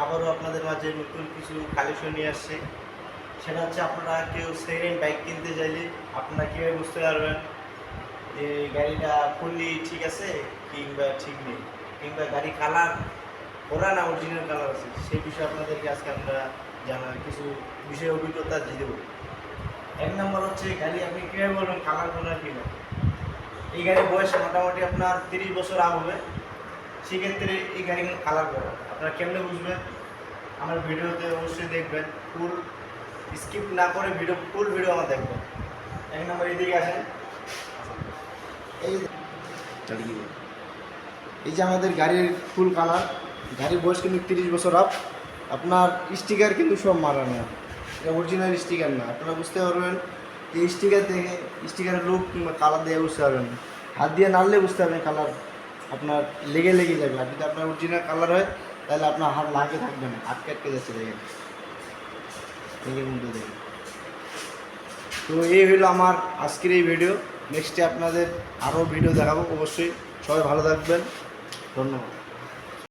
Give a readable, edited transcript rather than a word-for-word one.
আবারও আপনাদের মাঝে নতুন কিছু কালেকশন নিয়ে আসছে। সেটা হচ্ছে আপনারা কেউ সেকেন্ড বাইক কিনতে চাইলে আপনারা কীভাবে বুঝতে পারবেন যে গাড়িটা ফুললি ঠিক আছে কিংবা ঠিক নেই, কিংবা গাড়ি কালার ওরা না অরিজিনাল কালার আছে, সেই বিষয়ে আপনাদেরকে আজকে আমরা জানার কিছু বিষয় অভিজ্ঞতা দিয়ে দেবো। এক নম্বর হচ্ছে গাড়ি আপনি কীভাবে বলবেন কালার কোনার কিনা। এই গাড়ির বয়স মোটামুটি আপনার 30 বছর আপ হবে, সেক্ষেত্রে এই গাড়িগুলো কালার করা আপনারা কেমনে বুঝবেন আমার ভিডিওতে অবশ্যই দেখবেন, ফুল স্কিপ না করে ফুল ভিডিও আমার দেখবেন। এক নম্বর এদিকে আসেন, এই যে আমাদের গাড়ির ফুল কালার, গাড়ির বয়স কিন্তু 30 বছর আপ। আপনার স্টিকার কিন্তু সব মারা না, এটা অরিজিনাল স্টিকার না। আপনারা বুঝতে পারবেন যে স্টিকার দেখে স্টিকারের লুক কিংবা কালার দিয়ে বুঝতে পারবেন, হাত দিয়ে নাড়লে বুঝতে পারবেন কালার আপনার লেগে যাবে। আর যদি আপনার অরিজিনাল কালার হয় তাহলে আপনার হাত লাগে থাকবে না, আটকে যাচ্ছে দেখেন লেগের মধ্যে দেখেন। তো এই হলো আমার আজকের এই ভিডিও। নেক্সটে আপনাদের আরও ভিডিও দেখাবো অবশ্যই। সবাই ভালো থাকবেন, ধন্যবাদ।